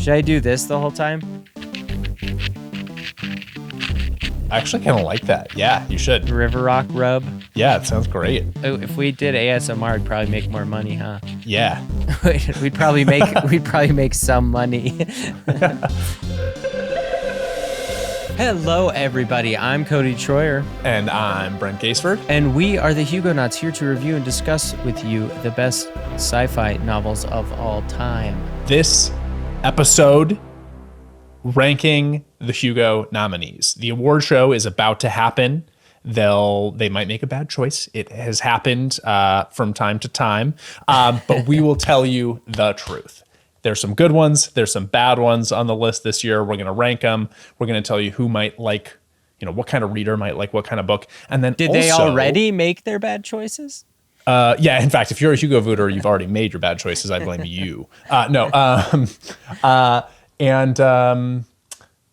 Should I do this the whole time? I actually kind of like that. Yeah, you should. River Rock rub. Yeah, it sounds great. Oh, if we did ASMR, we'd probably make more money, huh? Yeah. we'd probably make some money. Hello, everybody. I'm Cody Troyer. And I'm Brent Gasford. And we are the Hugonauts, here to review and discuss with you the best sci-fi novels of all time. This episode, ranking the Hugo nominees. The award show is about to happen. They might make a bad choice. It has happened from time to time, but we will tell you the truth. There's some good ones. There's some bad ones on the list this year. We're going to rank them. We're going to tell you who might like, what kind of reader might like what kind of book. And then Did they already make their bad choices? Yeah, in fact, if you're a Hugo voter, you've already made your bad choices. I blame you. And then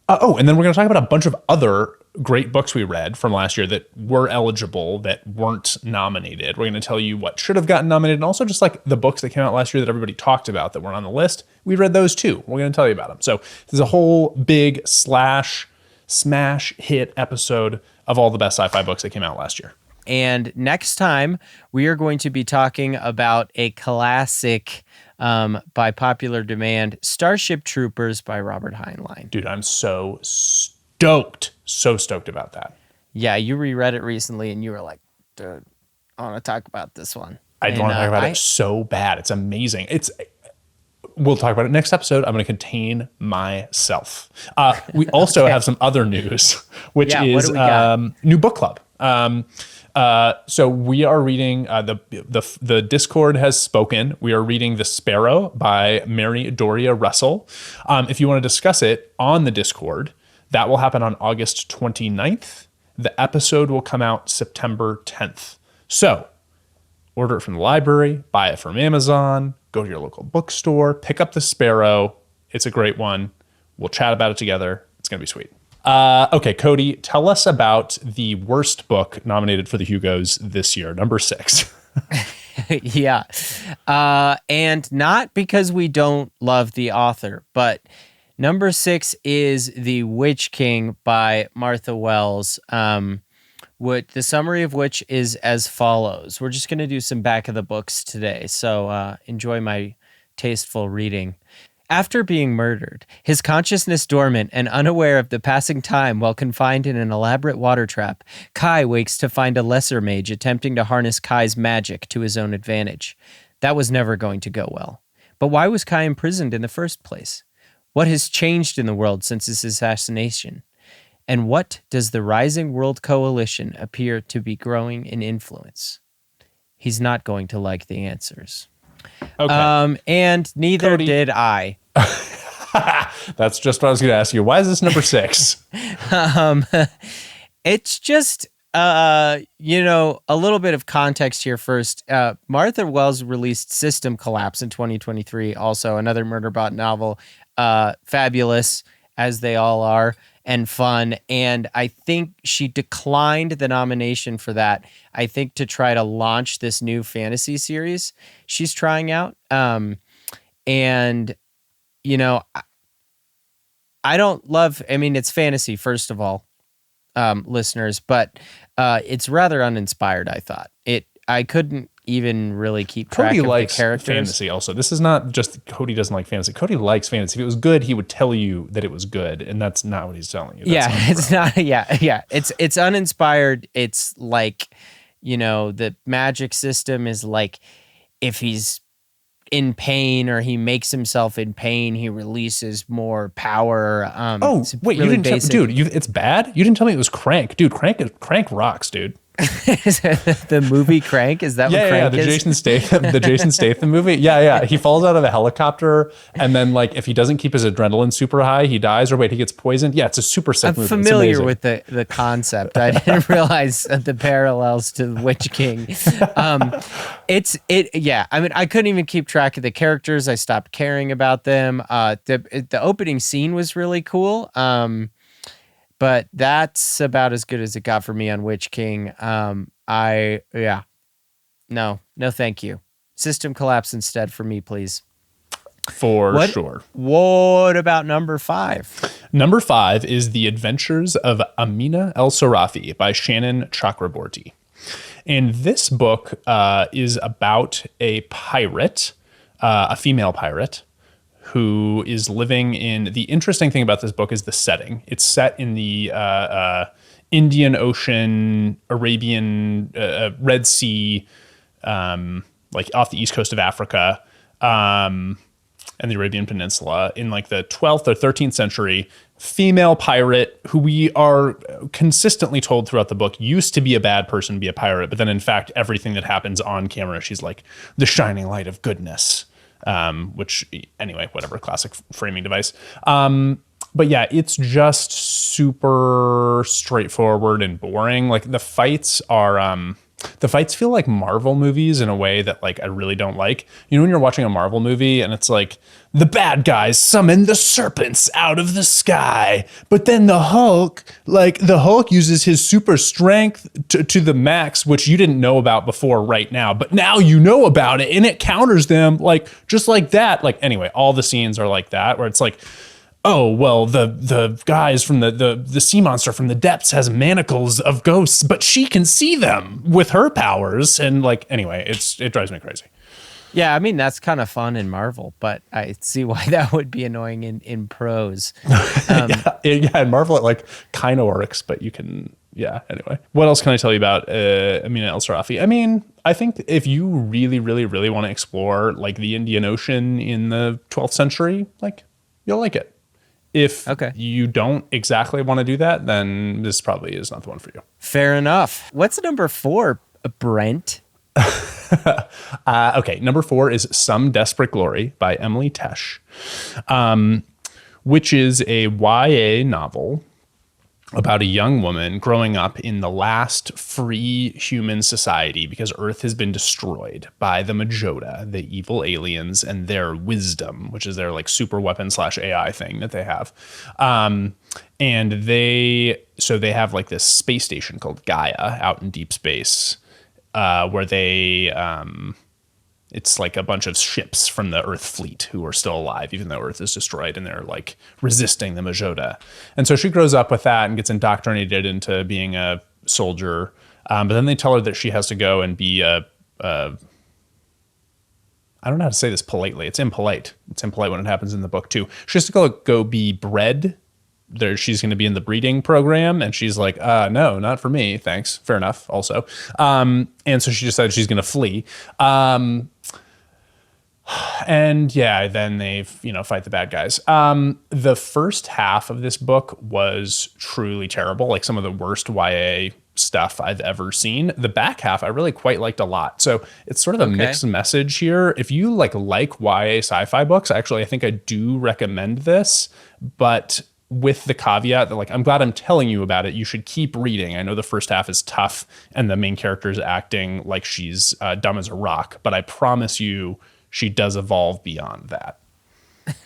we're going to talk about a bunch of other great books we read from last year that were eligible, that weren't nominated. We're going to tell you what should have gotten nominated, and also just like the books that came out last year that everybody talked about that weren't on the list. We read those too. We're going to tell you about them. So this is a whole big smash hit episode of all the best sci-fi books that came out last year. And next time, we are going to be talking about a classic by popular demand, Starship Troopers by Robert Heinlein. Dude, I'm so stoked about that. Yeah, you reread it recently and you were like, dude, I want to talk about this one. I want to talk about it so bad. It's amazing. We'll talk about it next episode. I'm going to contain myself. We also have some other news, which is new book club. So we are reading, the Discord has spoken. We are reading The Sparrow by Mary Doria Russell. If you want to discuss it on the Discord, that will happen on August 29th. The episode will come out September 10th. So order it from the library, buy it from Amazon, go to your local bookstore, pick up The Sparrow. It's a great one. We'll chat about it together. It's going to be sweet. Okay, Cody, tell us about the worst book nominated for the Hugos this year, number 6. Yeah. And not because we don't love the author, but number 6 is The Witch King by Martha Wells, the summary of which is as follows. We're just going to do some back of the books today, so enjoy my tasteful reading. After being murdered, his consciousness dormant and unaware of the passing time while confined in an elaborate water trap, Kai wakes to find a lesser mage attempting to harness Kai's magic to his own advantage. That was never going to go well. But why was Kai imprisoned in the first place? What has changed in the world since his assassination? And what does the rising world coalition appear to be growing in influence? He's not going to like the answers. Okay. And neither Cody. did I. That's just what I was going to ask you. Why is this number 6? It's just, a little bit of context here first. Martha Wells released System Collapse in 2023, also another Murderbot novel. Fabulous, as they all are, and fun. And I think she declined the nomination for that, I think, to try to launch this new fantasy series she's trying out. I don't love, it's fantasy, first of all, listeners, but it's rather uninspired, I thought. I couldn't even really keep track of the characters. Fantasy also. This is not just Cody doesn't like fantasy. Cody likes fantasy. If it was good, he would tell you that it was good, and that's not what he's telling you. It's not. Yeah. It's uninspired. It's like, the magic system is like, if he's in pain or he makes himself in pain, he releases more power. Wait, really you didn't tell, dude? It's bad. You didn't tell me it was Crank, dude. Crank rocks, dude. The movie Crank? Is that what Crank is? The Jason Statham movie. Yeah. He falls out of a helicopter, and then if he doesn't keep his adrenaline super high, he dies, or he gets poisoned. Yeah, it's a super sick movie. I'm familiar with the concept. I didn't realize the parallels to The Witch King. I couldn't even keep track of the characters. I stopped caring about them. The opening scene was really cool. But that's about as good as it got for me on Witch King. No, thank you. System Collapse instead for me, please. For sure. What about number 5? Number 5 is The Adventures of Amina Al-Sirafi by Shannon Chakraborty. And this book is about a pirate, a female pirate, who is living in... The interesting thing about this book is the setting. It's set in the Indian Ocean, Arabian, Red Sea, like off the east coast of Africa, and the Arabian Peninsula in like the 12th or 13th century. Female pirate who we are consistently told throughout the book used to be a bad person, be a pirate, but then in fact everything that happens on camera, she's like the shining light of goodness, which anyway, whatever, classic framing device. But yeah, it's just super straightforward and boring. Like the fights feel like Marvel movies in a way that like I really don't like. You know, when you're watching a Marvel movie and it's like the bad guys summon the serpents out of the sky, but then the Hulk uses his super strength to the max, which you didn't know about before right now, but now you know about it and it counters them like just like that. Like anyway, all the scenes are like that where it's like, oh, well, the guys from the sea monster from the depths has manacles of ghosts, but she can see them with her powers. And like, anyway, it drives me crazy. Yeah, I mean, that's kind of fun in Marvel, but I see why that would be annoying in prose. Yeah, in Marvel, it like kind of works, but you can, yeah, anyway. What else can I tell you about Amina Al-Sirafi? I mean, I think if you really, really, really want to explore like the Indian Ocean in the 12th century, like you'll like it. If you don't exactly want to do that, then this probably is not the one for you. Fair enough. What's number 4, Brent? Okay, number 4 is Some Desperate Glory by Emily Tesh, which is a YA novel about a young woman growing up in the last free human society because Earth has been destroyed by the Majota, the evil aliens, and their wisdom, which is their like super weapon / AI thing that they have. And they have like this space station called Gaia out in deep space, where they it's like a bunch of ships from the Earth fleet who are still alive, even though Earth is destroyed, and they're like resisting the Majota. And so she grows up with that and gets indoctrinated into being a soldier. But then they tell her that she has to go and be I don't know how to say this politely. It's impolite. It's impolite when it happens in the book too. She has to go be bred. She's going to be in the breeding program, and she's like, no, not for me. Thanks. Fair enough. Also. And so she decided she's going to flee. And yeah, then they, fight the bad guys. The first half of this book was truly terrible. Like some of the worst YA stuff I've ever seen. The back half I really quite liked a lot. So it's sort of a mixed message here. If you like YA sci-fi books, actually, I think I do recommend this, but with the caveat that like, I'm glad I'm telling you about it. You should keep reading. I know the first half is tough and the main character is acting like she's dumb as a rock, but I promise you she does evolve beyond that.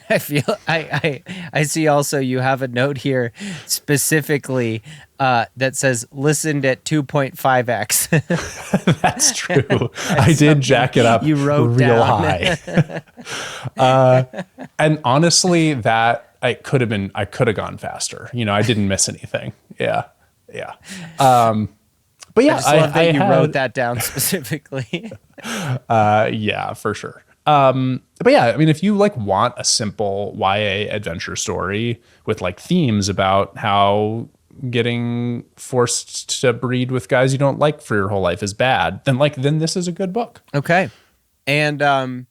I feel I see also you have a note here specifically that says listened at 2.5x. That's true. I did jack it up. You wrote real down. High. And honestly, that I could have gone faster. I didn't miss anything. Yeah. Yeah. But yeah, I just love that you wrote that down specifically. Yeah, for sure. But yeah, I mean, if you want a simple YA adventure story with themes about how getting forced to breed with guys you don't like for your whole life is bad, then this is a good book. Okay. And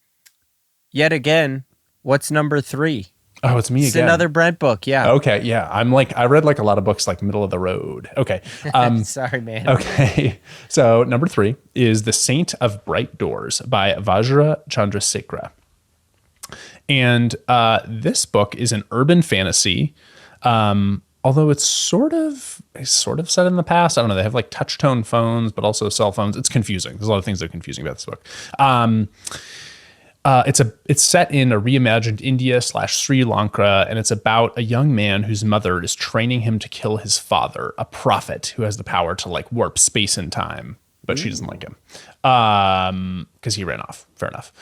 yet again, what's number 3? Oh, it's me again. It's another Brent book, yeah. Okay, yeah. I read a lot of books middle of the road. Okay. Sorry, man. Okay. So number 3 is The Saint of Bright Doors by Vajra Chandrasekera. And this book is an urban fantasy, although it's sort of set in the past. I don't know. They have touch tone phones, but also cell phones. It's confusing. There's a lot of things that are confusing about this book. It's set in a reimagined India / Sri Lanka, and it's about a young man whose mother is training him to kill his father, a prophet who has the power to warp space and time, but she doesn't like him because he ran off. Fair enough.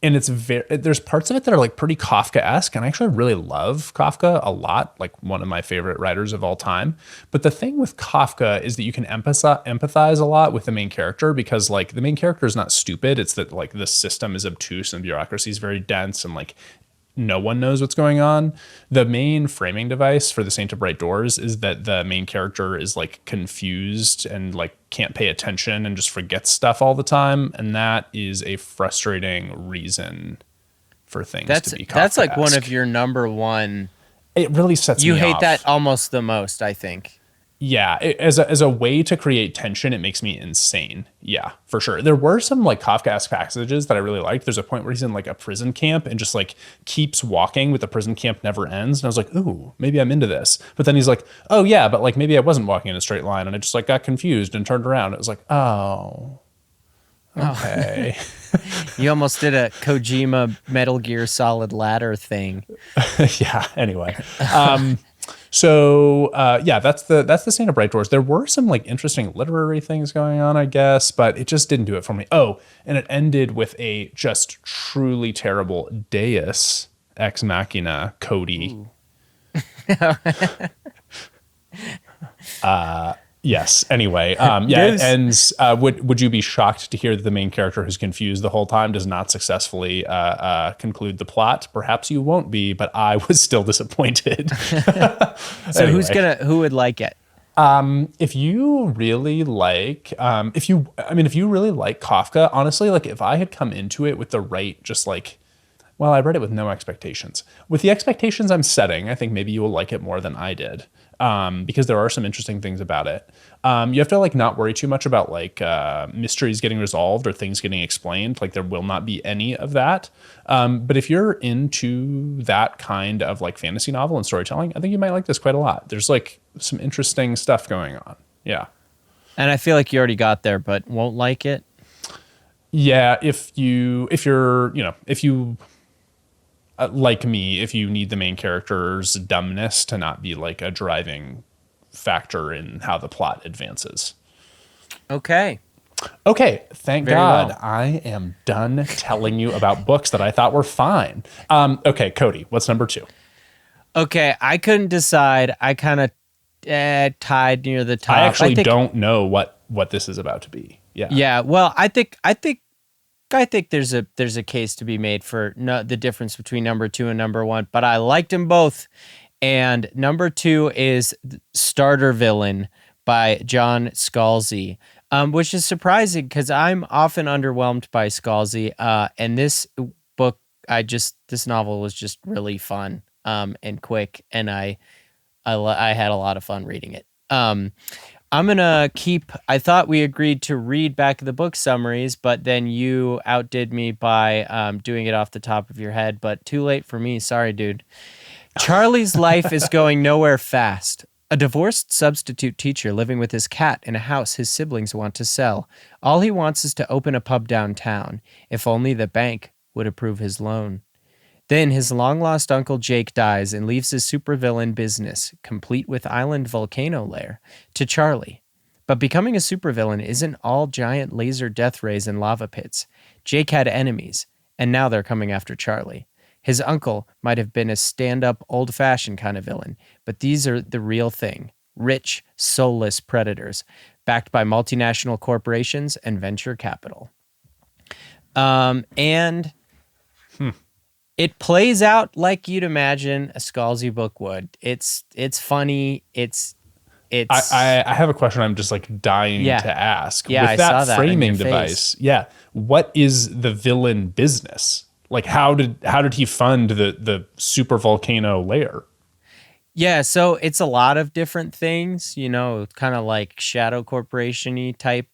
and there's parts of it that are like pretty Kafka-esque, and I actually really love Kafka a lot, like one of my favorite writers of all time. But the thing with Kafka is that you can empathize a lot with the main character, because like the main character is not stupid. It's that like the system is obtuse and bureaucracy is very dense, and like no one knows what's going on. The main framing device for The Saint of Bright Doors is that the main character is like confused and like can't pay attention and just forgets stuff all the time. And that is a frustrating reason for things to be Kafka-esque. That's like one of your number one. It really sets me off. You hate that almost the most, I think. Yeah, as a way to create tension, it makes me insane. Yeah, for sure. There were some like Kafka-esque passages that I really liked. There's a point where he's in like a prison camp and just like keeps walking with the prison camp never ends. And I was like, ooh, maybe I'm into this. But then he's like, oh yeah, but like maybe I wasn't walking in a straight line, and I just like got confused and turned around. It was like, oh, okay. You almost did a Kojima Metal Gear Solid ladder thing. Yeah. Anyway. So yeah, that's the Saint of Bright Doors. There were some like interesting literary things going on, I guess, but it just didn't do it for me. Oh, and it ended with a just truly terrible Deus Ex Machina Cody. Yes. Anyway, yeah, it ends. Would you be shocked to hear that the main character who's confused the whole time does not successfully conclude the plot? Perhaps you won't be, but I was still disappointed. So anyway. Who would like it? If you really like, if you really like Kafka, honestly, like if I had come into it with the right, just like, well, I read it with no expectations. With the expectations I'm setting, I think maybe you will like it more than I did. Because there are some interesting things about it. You have to like not worry too much about like mysteries getting resolved or things getting explained. Like there will not be any of that. But if you're into that kind of like fantasy novel and storytelling, I think you might like this quite a lot. There's like some interesting stuff going on. Yeah. And I feel like you already got there, but won't like it. Yeah. If you like me, if you need the main character's dumbness to not be like a driving factor in how the plot advances. Okay. Thank God. Well. I am done telling you about books that I thought were fine. Okay, Cody, what's number 2? Okay, I couldn't decide. I kind of tied near the top. I actually don't know what this is about to be. Yeah. Yeah. Well, I think there's a case to be made for the difference between number 2 and number 1, but I liked them both. And number 2 is Starter Villain by John Scalzi, which is surprising because I'm often underwhelmed by Scalzi. And this book, this novel was just really fun and quick, and I had a lot of fun reading it. I'm going to I thought we agreed to read back the book summaries, but then you outdid me by doing it off the top of your head, but too late for me. Sorry, dude. Charlie's life is going nowhere fast. A divorced substitute teacher living with his cat in a house his siblings want to sell. All he wants is to open a pub downtown, if only the bank would approve his loan. Then his long-lost uncle Jake dies and leaves his supervillain business, complete with island volcano lair, to Charlie. But becoming a supervillain isn't all giant laser death rays and lava pits. Jake had enemies, and now they're coming after Charlie. His uncle might have been a stand-up, old-fashioned kind of villain, but these are the real thing. Rich, soulless predators, backed by multinational corporations and venture capital. It plays out like you'd imagine a Scalzi book would. It's funny. I have a question I'm just like dying to ask. Yeah, with that framing device. Yeah. What is the villain business? Like how did he fund the super volcano lair? Yeah, so it's a lot of different things, kind of like Shadow Corporation-y type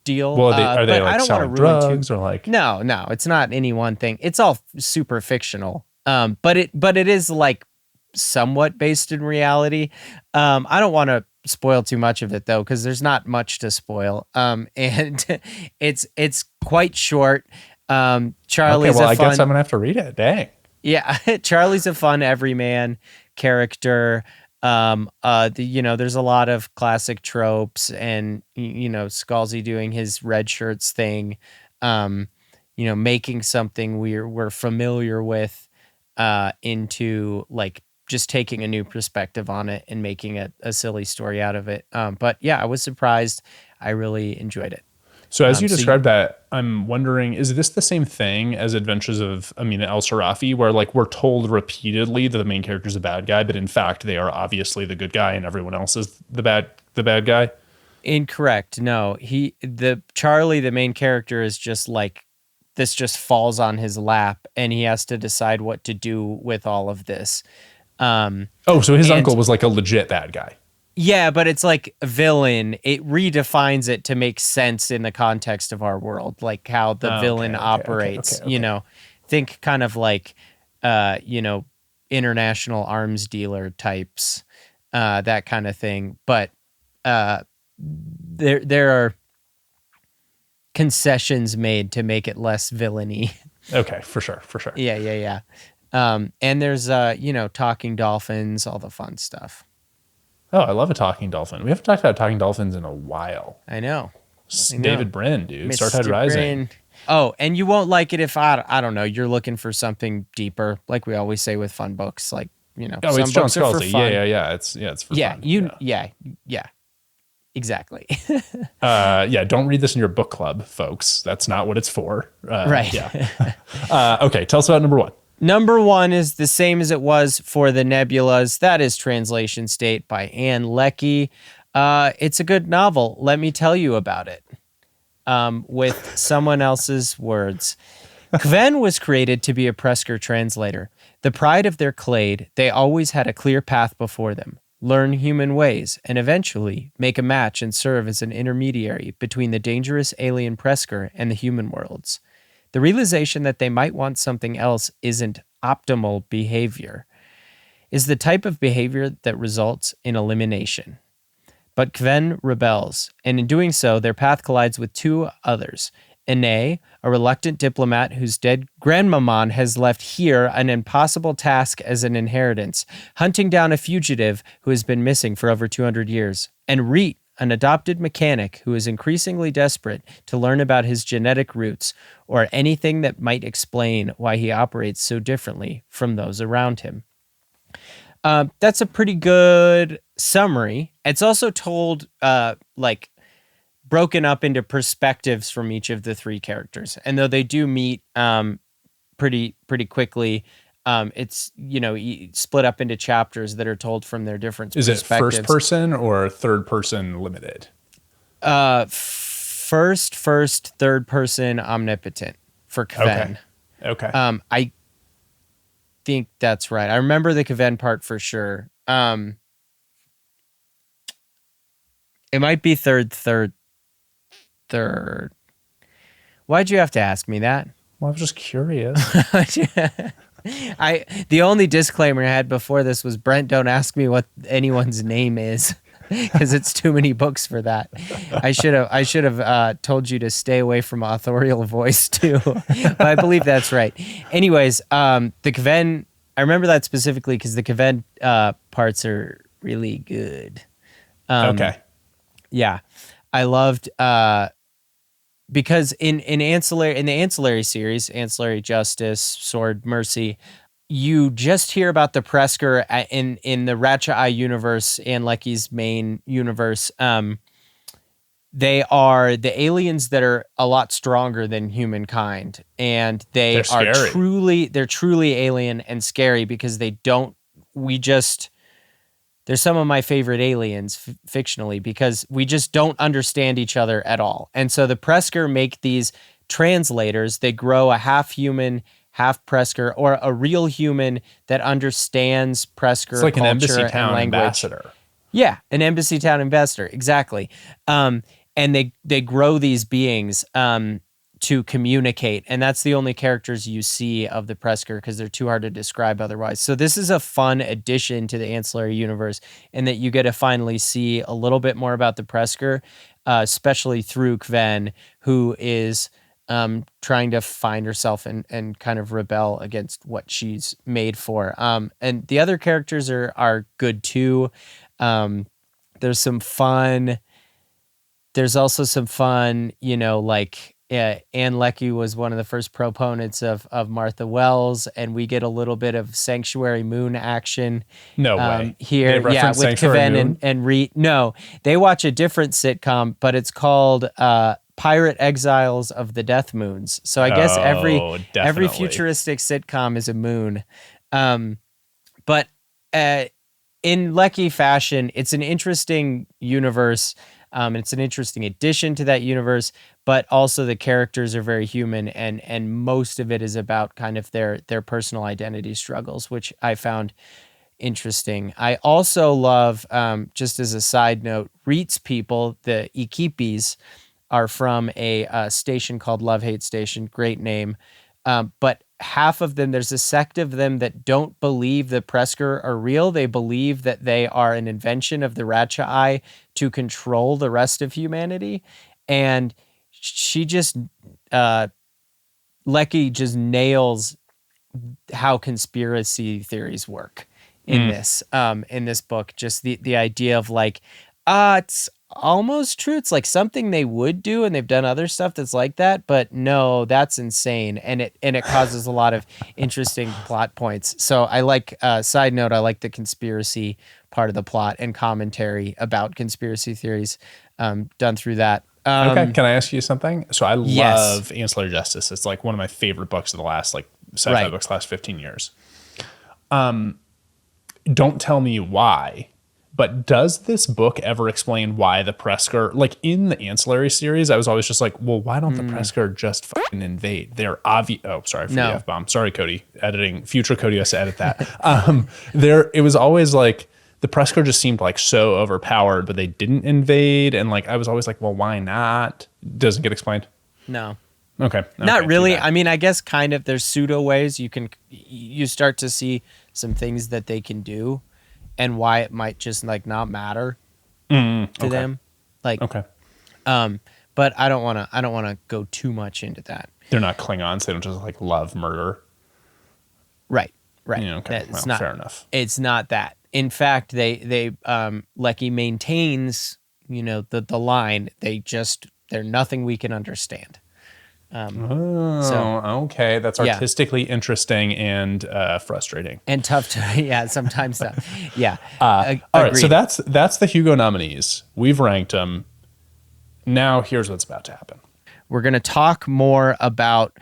deal. Well, are they like selling drugs or like? No, it's not any one thing. It's all super fictional. But it is like somewhat based in reality. I don't want to spoil too much of it though, because there's not much to spoil. And it's quite short. Charlie's I guess I'm gonna have to read it. Dang. Yeah, Charlie's a fun everyman character. There's a lot of classic tropes, and Scalzi doing his red shirts thing. making something we're familiar with into like just taking a new perspective on it and making a silly story out of it. But yeah, I was surprised. I really enjoyed it. So as you described that, I'm wondering, is this the same thing as Adventures of Amina Al-Sirafi, where like we're told repeatedly that the main character is a bad guy, but in fact they are obviously the good guy and everyone else is the bad guy? Incorrect. No, Charlie, the main character, is just like, this just falls on his lap and he has to decide what to do with all of this. So his uncle was like a legit bad guy. Yeah, but it's like a villain. It redefines it to make sense in the context of our world, like how the villain operates. Okay. Think kind of like, international arms dealer types, that kind of thing. But there are concessions made to make it less villainy. Okay, for sure. Yeah. And there's talking dolphins, all the fun stuff. Oh, I love a talking dolphin. We haven't talked about talking dolphins in a while. I know. David Brin, dude. Mr. Startide Rising. Brin. Oh, and you won't like it if I don't know, you're looking for something deeper, like we always say with fun books, like, some it's John Scalzi. Yeah. It's for fun. Yeah. Exactly. Don't read this in your book club, folks. That's not what it's for. Right. Yeah. Okay, tell us about number 1. Number 1 is the same as it was for the Nebulas. That is Translation State by Anne Leckie. It's a good novel. Let me tell you about it. With someone else's words. Kven was created to be a Presker translator. The pride of their clade, they always had a clear path before them. Learn human ways, and eventually make a match and serve as an intermediary between the dangerous alien Presker and the human worlds. The realization that they might want something else isn't optimal behavior, is the type of behavior that results in elimination. But Kven rebels, and in doing so, their path collides with 2 others. Ine, a reluctant diplomat whose dead grandmaman has left here an impossible task as an inheritance, hunting down a fugitive who has been missing for over 200 years. And Reet, an adopted mechanic who is increasingly desperate to learn about his genetic roots or anything that might explain why he operates so differently from those around him. That's a pretty good summary. It's also told broken up into perspectives from each of the 3 characters. And though they do meet pretty quickly, it's split up into chapters that are told from their different perspectives. Is it first person or third person limited? First, third person omnipotent for Kven. Okay. I think that's right. I remember the Kven part for sure. It might be third. Why'd you have to ask me that? Well, I was just curious. The only disclaimer I had before this was, Brent, don't ask me what anyone's name is, because it's too many books for that. I should have told you to stay away from authorial voice too. But I believe that's right. Anyways, the Kven, I remember that specifically because the Kven parts are really good. Okay. Yeah, I loved because in the ancillary series, Ancillary Justice, Sword Mercy, you just hear about the Presker in the Ratcha universe and Leckie's main universe. They are the aliens that are a lot stronger than humankind, and they're truly alien and scary because they're some of my favorite aliens fictionally because we just don't understand each other at all. And so the Presker make these translators. They grow a half human, half Presker, or a real human that understands Presker it's like culture an embassy town and language. Ambassador. Yeah, an embassy town ambassador, exactly. And they grow these beings to communicate, and that's the only characters you see of the Presker because they're too hard to describe otherwise. So this is a fun addition to the ancillary universe in that you get to finally see a little bit more about the Presker, especially through Kven, who is trying to find herself and kind of rebel against what she's made for. And the other characters are good too. There's some fun. There's also some fun, Anne Leckie was one of the first proponents of Martha Wells, and we get a little bit of Sanctuary Moon action. No way. Here, with Kaven and Reed. No, they watch a different sitcom, but it's called Pirate Exiles of the Death Moons. So I guess every futuristic sitcom is a moon. But in Leckie fashion, it's an interesting universe. It's an interesting addition to that universe, but also the characters are very human, and most of it is about kind of their personal identity struggles, which I found interesting. I also love, just as a side note, Reet's people, the Ikipis, are from a station called Love Hate Station. Great name. But half of them, there's a sect of them that don't believe the Presker are real. They believe that they are an invention of the Ratchai to control the rest of humanity. And she just, Leckie just nails how conspiracy theories work in this book. Just the idea of like, it's almost true. It's like something they would do, and they've done other stuff that's like that, but no, that's insane. And it causes a lot of interesting plot points. So I like, side note, I like the conspiracy part of the plot and commentary about conspiracy theories done through that. Okay, can I ask you something? So I love Ancillary Justice. It's like one of my favorite books of the last sci-fi books, last 15 years. Don't tell me why, but does this book ever explain why the Presker, like in the Ancillary series, I was always just like, well, why don't the Presker just fucking invade? They're obvious. Oh, sorry for the F-bomb. Sorry, Cody. Editing. Future Cody has to edit that. It was always like, the Presker just seemed like so overpowered, but they didn't invade. And like, I was always like, well, why not? Doesn't get explained? No. Okay. Not really. I mean, I guess kind of there's pseudo ways you start to see some things that they can do and why it might just like not matter to them. Like, but I don't want to go too much into that. They're not Klingons. They don't just like love murder. Right. Yeah, okay. It's not, fair enough. It's not that. In fact, they Leckie maintains, the line. They're nothing we can understand. Okay. That's artistically interesting and frustrating. And tough to, sometimes tough. Yeah. All right. So that's the Hugo nominees. We've ranked them. Now here's what's about to happen. We're going to talk more about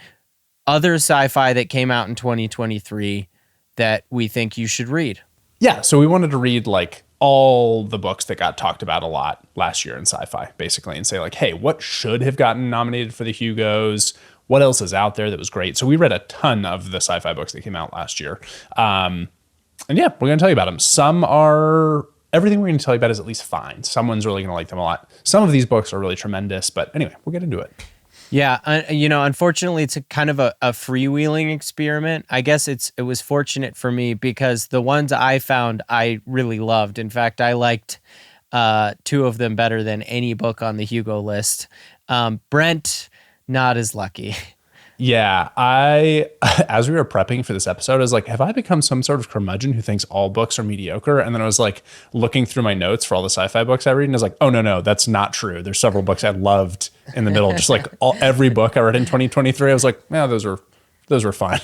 other sci-fi that came out in 2023 that we think you should read. Yeah. So we wanted to read like all the books that got talked about a lot last year in sci-fi, basically, and say like, hey, what should have gotten nominated for the Hugos? What else is out there that was great? So we read a ton of the sci-fi books that came out last year. And yeah, we're going to tell you about them. Everything we're going to tell you about is at least fine. Someone's really going to like them a lot. Some of these books are really tremendous, but anyway, we'll get into it. Yeah, unfortunately, it's a kind of a freewheeling experiment. I guess it was fortunate for me because the ones I found I really loved. In fact, I liked two of them better than any book on the Hugo list. Brent, not as lucky. Yeah, as we were prepping for this episode, I was like, have I become some sort of curmudgeon who thinks all books are mediocre? And then I was like looking through my notes for all the sci-fi books I read, and I was like, oh, no, that's not true. There's several books I loved in the middle. Just like every book I read in 2023, I was like, yeah, those were fine.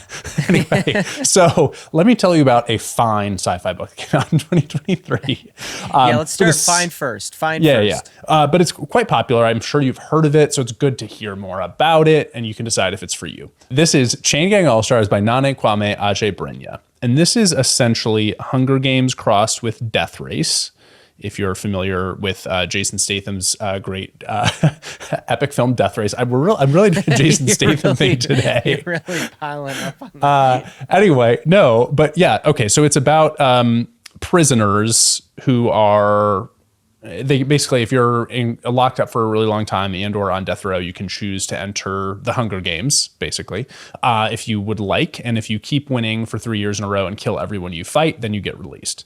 Anyway, so let me tell you about a fine sci-fi book that came out in 2023. Let's start fine first. Yeah. But it's quite popular. I'm sure you've heard of it, so it's good to hear more about it, and you can decide if it's for you. This is Chain Gang All-Stars by Nane Kwame Adjei-Brenyah. And this is essentially Hunger Games crossed with Death Race. If you're familiar with Jason Statham's great epic film Death Race. I'm really doing a Jason Statham thing today. You're really piling up on that. Anyway, no, but yeah, okay. So it's about prisoners who are, they basically, if you're locked up for a really long time and or on death row, you can choose to enter the Hunger Games, basically, if you would like. And if you keep winning for 3 years in a row and kill everyone you fight, then you get released.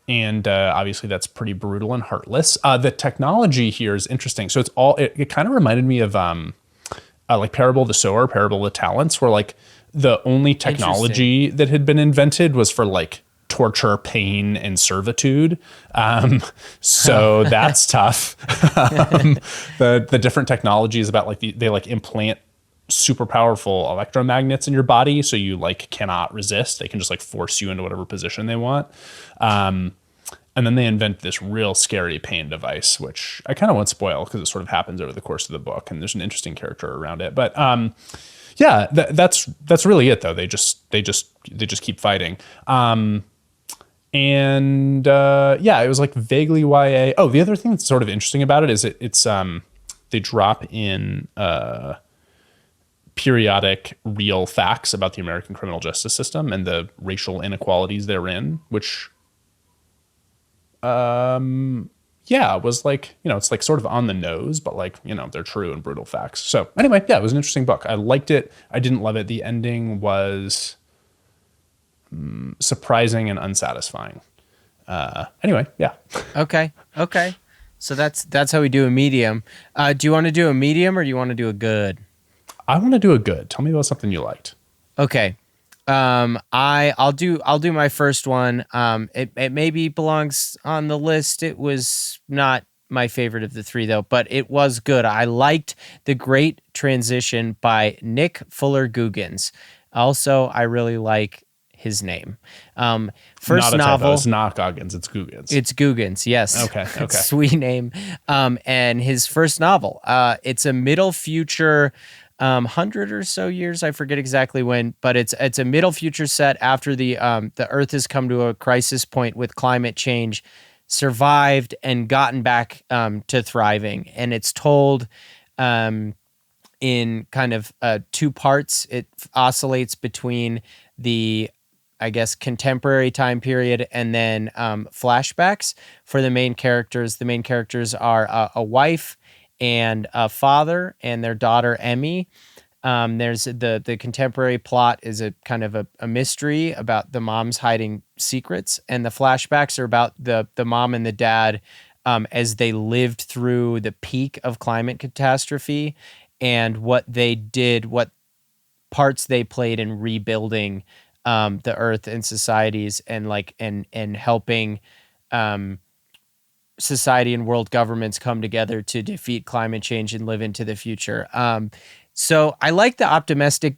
And obviously that's pretty brutal and heartless. The technology here is interesting. So it kind of reminded me of like Parable of the Sower, Parable of the Talents, where like the only technology that had been invented was for like torture, pain, and servitude. So that's tough. The different technologies about like they like implant super powerful electromagnets in your body, so you like cannot resist. They can just like force you into whatever position they want. And then they invent this real scary pain device, which I kind of won't spoil because it sort of happens over the course of the book, and there's an interesting character around it. But yeah, that's really it though. They just keep fighting. Yeah, it was like vaguely YA. Oh, the other thing that's sort of interesting about it is it's they drop in periodic real facts about the American criminal justice system and the racial inequalities therein, which yeah, was like, it's like sort of on the nose, but like, they're true and brutal facts. So anyway, yeah, it was an interesting book. I liked it. I didn't love it. The ending was surprising and unsatisfying. Anyway, yeah. Okay. So that's how we do a medium. Do you want to do a medium or do you want to do a good? I want to do a good. Tell me about something you liked. Okay. I'll do my first one. It maybe belongs on the list. It was not my favorite of the three though, but it was good. I liked The Great Transition by Nick Fuller Googins. Also, I really like his name. First not novel. It's not Goggins. It's Googins. It's Googins. Yes. Okay. Sweet name. And his first novel. It's a middle future. 100 or so years, I forget exactly when, but it's a middle future set after the Earth has come to a crisis point with climate change, survived and gotten back to thriving, and it's told in kind of two parts. It oscillates between the, I guess, contemporary time period and then flashbacks for the main characters. The main characters are a wife and a father and their daughter Emmy. There's the contemporary plot is a kind of a mystery about the mom's hiding secrets, and the flashbacks are about the mom and the dad as they lived through the peak of climate catastrophe and what they did, what parts they played in rebuilding the earth and societies and helping society and world governments come together to defeat climate change and live into the future. So I like the optimistic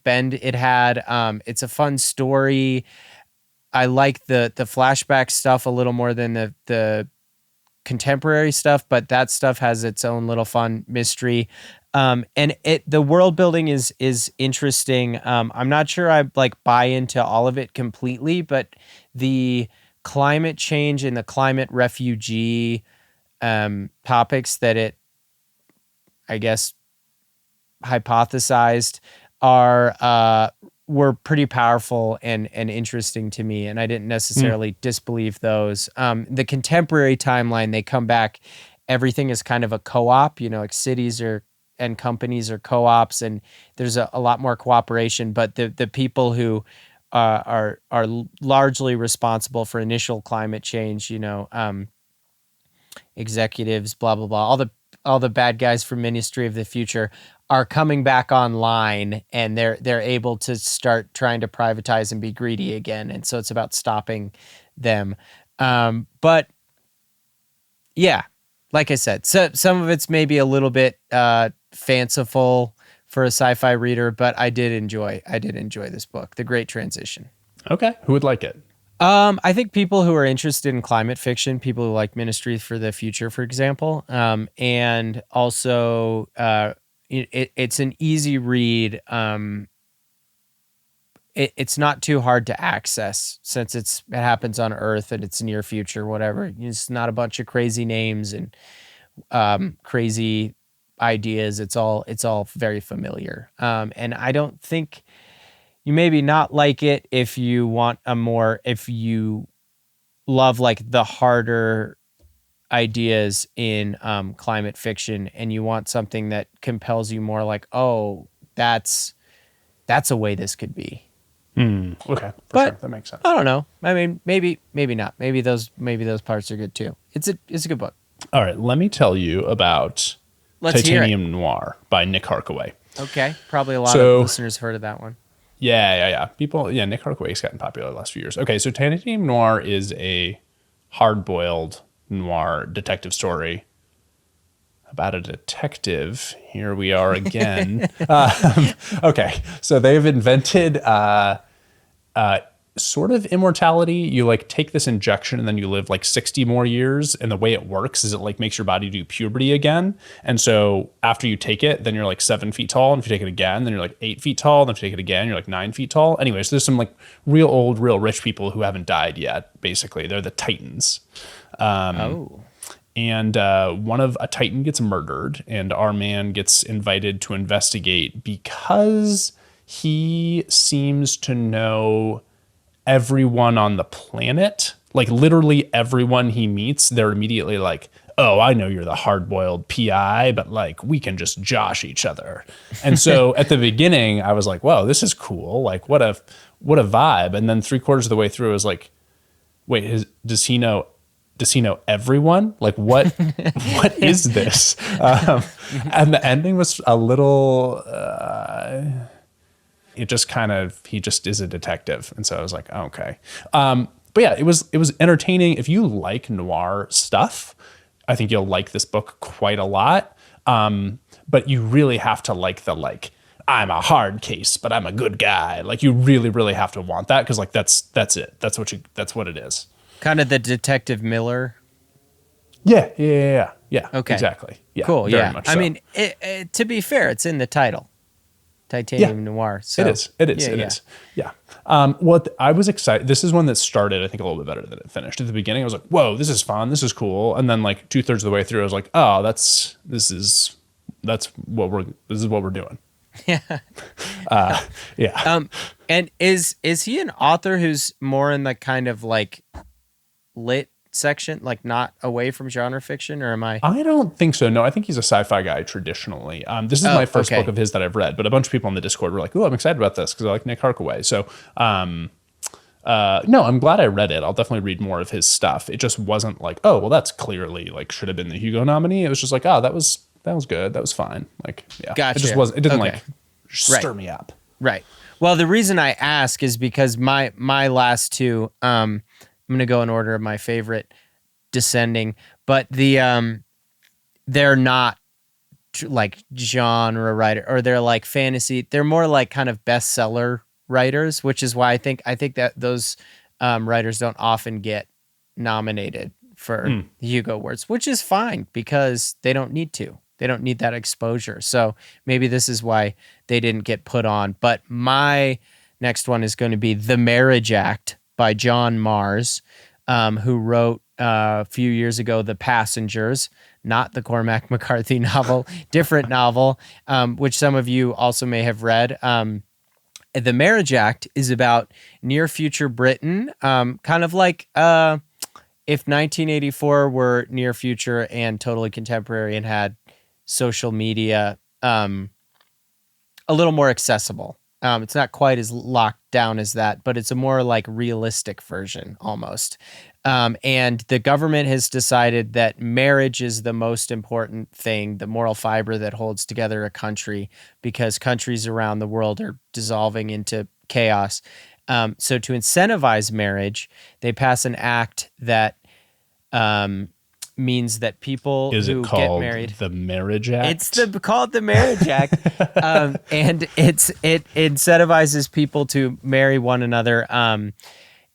bend it had. It's a fun story. I like the flashback stuff a little more than the contemporary stuff, but that stuff has its own little fun mystery. And the world building is interesting. I'm not sure I buy into all of it completely, but the climate change and the climate refugee topics that it, I guess, hypothesized were pretty powerful and interesting to me, and I didn't necessarily disbelieve those. The contemporary timeline, they come back, everything is kind of a co-op, like cities and companies are co-ops, and there's a lot more cooperation, but the people who are largely responsible for initial climate change, executives, blah blah blah, all the bad guys from Ministry of the Future are coming back online, and they're able to start trying to privatize and be greedy again, and so it's about stopping them. But yeah, like I said, so some of it's maybe a little bit fanciful for a sci-fi reader, but I did enjoy this book, The Great Transition. Okay. Who would like it? I think people who are interested in climate fiction, people who like Ministry for the Future, for example, and also it's an easy read. It's not too hard to access since it happens on Earth and it's near future, whatever. It's not a bunch of crazy names and crazy ideas. It's all very familiar. And I don't think you maybe not like it if you love the harder ideas in climate fiction and you want something that compels you more, oh, that's a way this could be. Okay, sure. That makes sense. I don't know. I mean, maybe not. Maybe those parts are good too. It's a good book. All right, let me tell you about Titanium Noir by Nick Harkaway. Okay, probably a lot of listeners have heard of that one. Yeah. People, Nick Harkaway's gotten popular the last few years. Okay, so Titanium Noir is a hard-boiled noir detective story about a detective. Here we are again. Okay, so they've invented sort of immortality. You like take this injection and then you live like 60 more years. And the way it works is it like makes your body do puberty again. And so after you take it, then you're like 7 feet tall. And if you take it again, then you're like 8 feet tall. And if you take it again, you're like 9 feet tall. Anyways, there's some like real old, real rich people who haven't died yet. Basically, they're the Titans. And one of a Titan gets murdered, and our man gets invited to investigate because he seems to know everyone on the planet. Like literally everyone he meets, they're immediately like, oh, I know you're the hard-boiled PI, but like we can just josh each other. And so at the beginning, I was like, whoa, this is cool. Like what a vibe. And then 3/4 of the way through, I was like, wait, does he know everyone? Like what is this? And the ending was a little it just kind of, he just is a detective. And so I was like, oh, okay. But yeah, it was entertaining. If you like noir stuff, I think you'll like this book quite a lot. But you really have to like I'm a hard case, but I'm a good guy. Like you really, really have to want that. Cause like, that's it. That's what it is. Kind of the Detective Miller. Yeah. Okay. Exactly. Yeah. Cool. Very much so. I mean, to be fair, it's in the title. Titanium Noir. So. It is. Yeah. What I was excited. This is one that started, I think, a little bit better than it finished. At the beginning, I was like, "Whoa, this is fun. This is cool." And then, like 2/3 of the way through, I was like, "Oh, this is what we're doing." Yeah. Yeah. And is he an author who's more in the kind of like lit section, like not away from genre fiction, or am I? I don't think so. No, I think he's a sci-fi guy traditionally. This is my first book of his that I've read, but a bunch of people on the Discord were like, "Oh, I'm excited about this because I like Nick Harkaway." So, no, I'm glad I read it. I'll definitely read more of his stuff. It just wasn't like, oh, well, that's clearly like should have been the Hugo nominee. It was just like, oh, that was good. That was fine. Like, yeah, gotcha. It just wasn't. It didn't like stir me up. Right. Well, the reason I ask is because my last two, I'm going to go in order of my favorite, Descending, but they're not like genre writer, or they're like fantasy. They're more like kind of bestseller writers, which is why I think that those writers don't often get nominated for the Hugo Awards, which is fine because they don't need to. They don't need that exposure. So maybe this is why they didn't get put on. But my next one is going to be The Marriage Act by John Mars, who wrote a few years ago The Passengers, not the Cormac McCarthy novel, different novel, which some of you also may have read. The Marriage Act is about near future Britain, kind of like if 1984 were near future and totally contemporary and had social media a little more accessible. It's not quite as locked down as that, but it's a more like realistic version almost. And the government has decided that marriage is the most important thing, the moral fiber that holds together a country, because countries around the world are dissolving into chaos. So to incentivize marriage, they pass an act that means that people who get married. The Marriage Act? It's called the Marriage Act. And it incentivizes people to marry one another.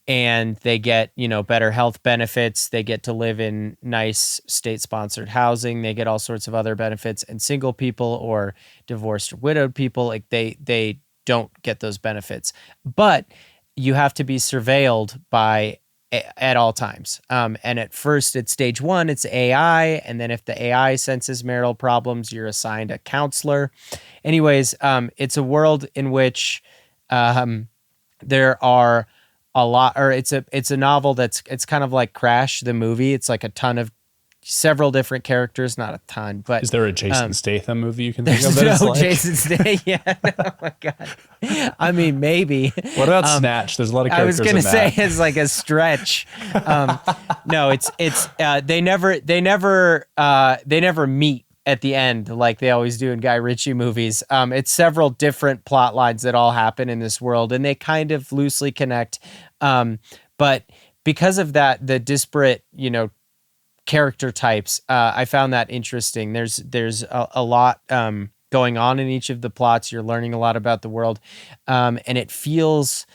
And they get, better health benefits. They get to live in nice state-sponsored housing. They get all sorts of other benefits. And single people or divorced or widowed people, like they don't get those benefits. But you have to be surveilled at all times. And at first, at stage one, it's AI. And then if the AI senses marital problems, you're assigned a counselor. Anyways, it's a world in which there are a lot, or it's a novel it's kind of like Crash, the movie. It's like several different characters, not a ton, but is there a Jason Statham movie you can think of? There's no Jason Statham. Yeah, oh my God. I mean, maybe. What about Snatch? There's a lot of characters. I was gonna say it's like a stretch. No, it's they never meet at the end, like they always do in Guy Ritchie movies. It's several different plot lines that all happen in this world, and they kind of loosely connect. But because of that, the disparate, character types, I found that interesting. There's a lot going on in each of the plots. You're learning a lot about the world, and it feels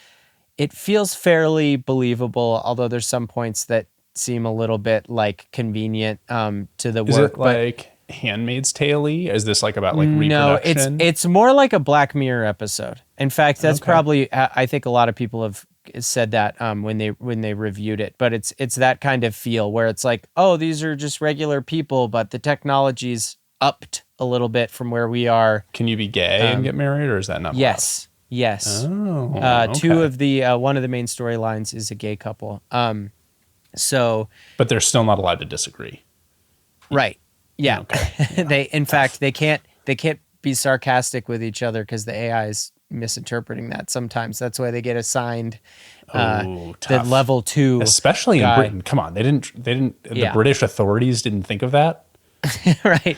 fairly believable, although there's some points that seem a little bit like convenient to the work. Is it like Handmaid's Tale-y? Is this like about like reproduction? No, it's more like a Black Mirror episode. In fact, that's probably, I think a lot of people have said that when they reviewed it, but it's that kind of feel where it's like, oh, these are just regular people, but the technology's upped a little bit from where we are. Can you be gay and get married, or is that not allowed? Yes. Oh, okay. Two of the one of the main storylines is a gay couple. But they're still not allowed to disagree. Right. Yeah. Okay. Yeah. They can't be sarcastic with each other because the AI is misinterpreting that sometimes. That's why they get assigned the level 2, especially in Britain. Come on, they didn't. The British authorities didn't think of that. Right.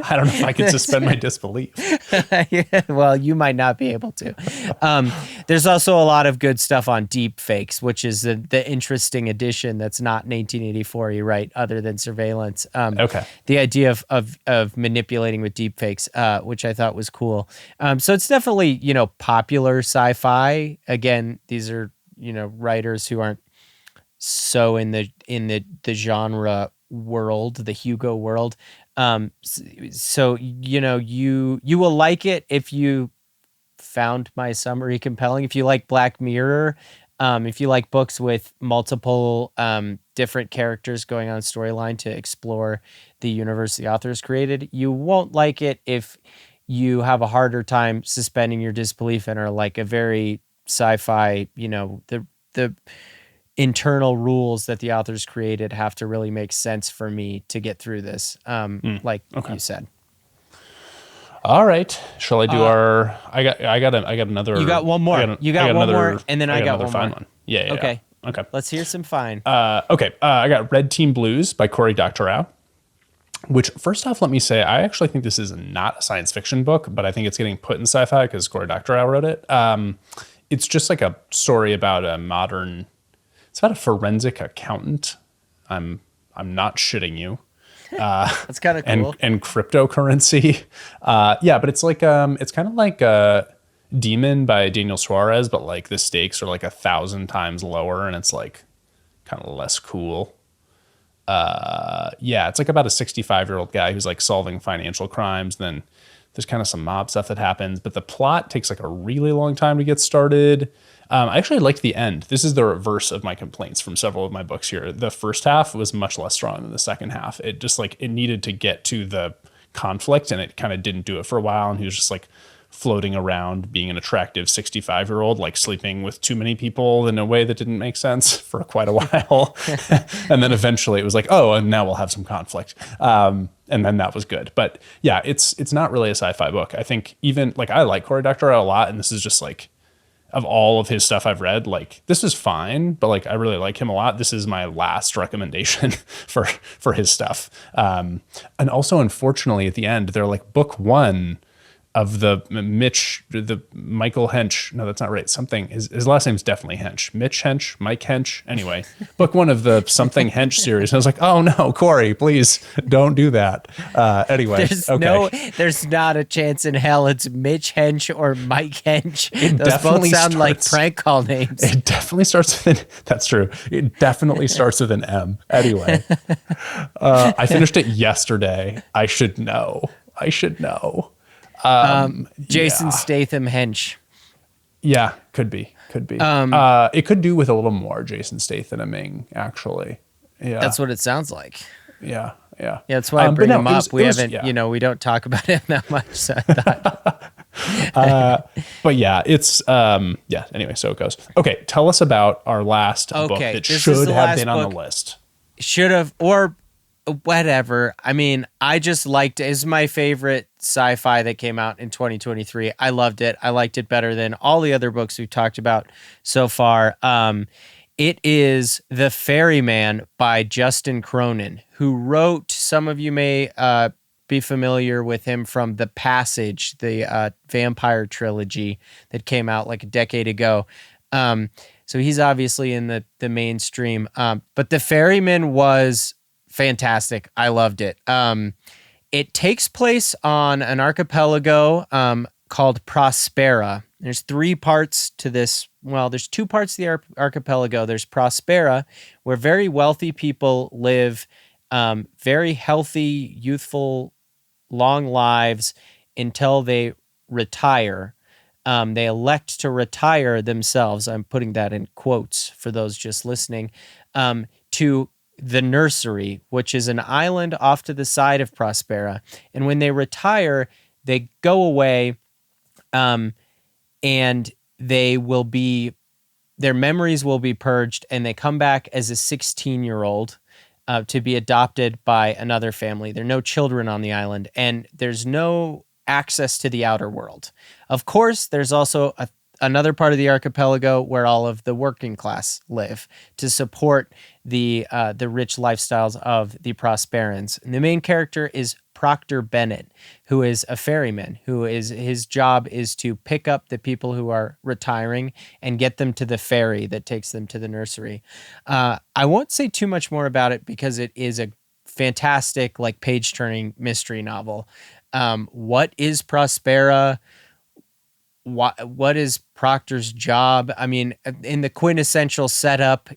I don't know if I could suspend my disbelief. Yeah, well, you might not be able to. There's also a lot of good stuff on deep fakes, which is the interesting addition that's not 1984, you're right, other than surveillance. The idea of manipulating with deep fakes, which I thought was cool. So it's definitely, popular sci-fi. Again, these are, writers who aren't so in the genre world, the Hugo world. So you will like it if you found my summary compelling. If you like Black Mirror, if you like books with multiple different characters going on storyline to explore the universe the authors created, you won't like it if you have a harder time suspending your disbelief and are like a very sci-fi, the internal rules that the authors created have to really make sense for me to get through this. You said. All right. Shall I do our? I got another. You got one more. You got one more, and then I got one fine more. one. Yeah. Okay. Yeah. Okay. Let's hear some fine. Okay. I got Red Team Blues by Cory Doctorow. Which, first off, let me say, I actually think this is not a science fiction book, but I think it's getting put in sci-fi because Cory Doctorow wrote it. It's just like a story about a modern. It's about a forensic accountant. I'm not shitting you. That's kind of cool. And cryptocurrency. But it's like it's kind of like Demon by Daniel Suarez, but like the stakes are like 1,000 times lower, and it's like kind of less cool. It's like about a 65-year-old guy who's like solving financial crimes. Then there's kind of some mob stuff that happens, but the plot takes like a really long time to get started. I actually liked the end. This is the reverse of my complaints from several of my books here. The first half was much less strong than the second half. It just like, it needed to get to the conflict, and it kind of didn't do it for a while. And he was just like floating around being an attractive 65-year-old, like sleeping with too many people in a way that didn't make sense for quite a while. And then eventually it was like, oh, and now we'll have some conflict. And then that was good. But yeah, it's not really a sci-fi book. I think even like, I like Cory Doctorow a lot. And this is just like, of all of his stuff I've read, like this is fine, but like I really like him a lot. This is my last recommendation for his stuff. And also, unfortunately, at the end, they're like book 1 of the Michael Hench. No, that's not right. Something, his last name's definitely Hench. Mitch Hench, Mike Hench. Anyway, book 1 of the something Hench series. And I was like, oh no, Cory, please don't do that. Anyway, there's not a chance in hell it's Mitch Hench or Mike Hench. Those both sound like prank call names. It definitely starts with that's true. It definitely starts with an M. Anyway, I finished it yesterday. I should know. Jason Statham Hench. Yeah, could be. It could do with a little more Jason Stathaming, actually. Yeah, that's what it sounds like. Yeah. That's why I bring him up. We don't talk about him that much. So I thought. But yeah, it's Anyway, so it goes. Okay, tell us about our last book that should have been on the list. Should have, or whatever. I mean, I just liked it. It's my favorite sci-fi that came out in 2023. I loved it. I liked it better than all the other books we've talked about so far. It is The Ferryman by Justin Cronin, who wrote, some of you may be familiar with him from The Passage, the vampire trilogy that came out like a decade ago. So he's obviously in the mainstream. But The Ferryman was fantastic. I loved it. It takes place on an archipelago called Prospera. There's 3 parts to this. Well, there's 2 parts to the archipelago. There's Prospera, where very wealthy people live very healthy, youthful, long lives until they retire. They elect to retire themselves. I'm putting that in quotes for those just listening, to the nursery, which is an island off to the side of Prospera. And when they retire, they go away, and their memories will be purged, and they come back as a 16-year-old to be adopted by another family. There are no children on the island, and there's no access to the outer world. Of course, there's also another part of the archipelago where all of the working class live to support the rich lifestyles of the Prosperans. And the main character is Proctor Bennett, who is a ferryman, his job is to pick up the people who are retiring and get them to the ferry that takes them to the nursery. I won't say too much more about it because it is a fantastic, like, page-turning mystery novel. What is Prospera? What is Proctor's job? I mean, in the quintessential setup,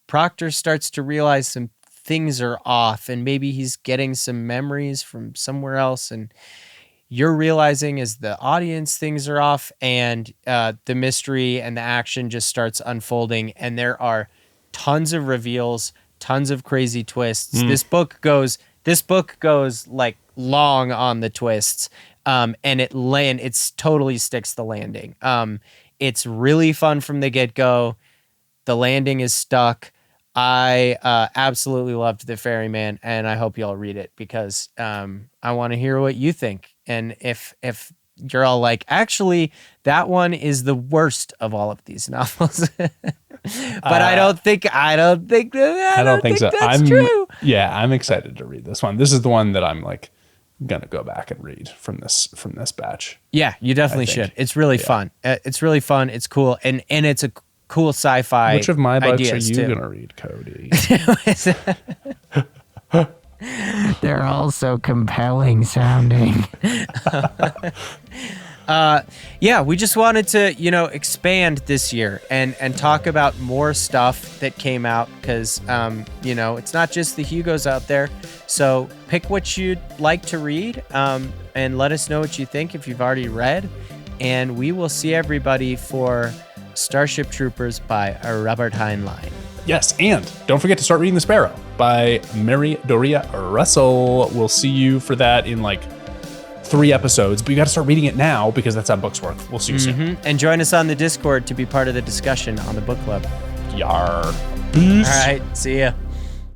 Proctor starts to realize some things are off, and maybe he's getting some memories from somewhere else, and you're realizing as the audience things are off, and the mystery and the action just starts unfolding, and there are tons of reveals, tons of crazy twists. This book goes like long on the twists, and it's totally sticks the landing. It's really fun from the get-go. The landing is stuck. I absolutely loved The Ferryman, and I hope you all read it because I want to hear what you think. And if you're all like, actually, that one is the worst of all of these novels, but I don't think so. That's true. Yeah, I'm excited to read this one. This is the one that I'm like gonna go back and read from this batch. Yeah, you definitely should. It's really fun. It's really fun. It's cool, and it's a cool sci-fi. Which of my books are you too. gonna read, Cody? They're all so compelling sounding. We just wanted to, expand this year and talk about more stuff that came out because, it's not just the Hugos out there. So pick what you'd like to read and let us know what you think if you've already read. And we will see everybody for Starship Troopers by Robert Heinlein. Yes, and don't forget to start reading The Sparrow by Mary Doria Russell. We'll see you for that in like 3 episodes, but you got to start reading it now because that's how books work. We'll see you soon. And join us on the Discord to be part of the discussion on the book club. Yar. Peace. All right, see ya.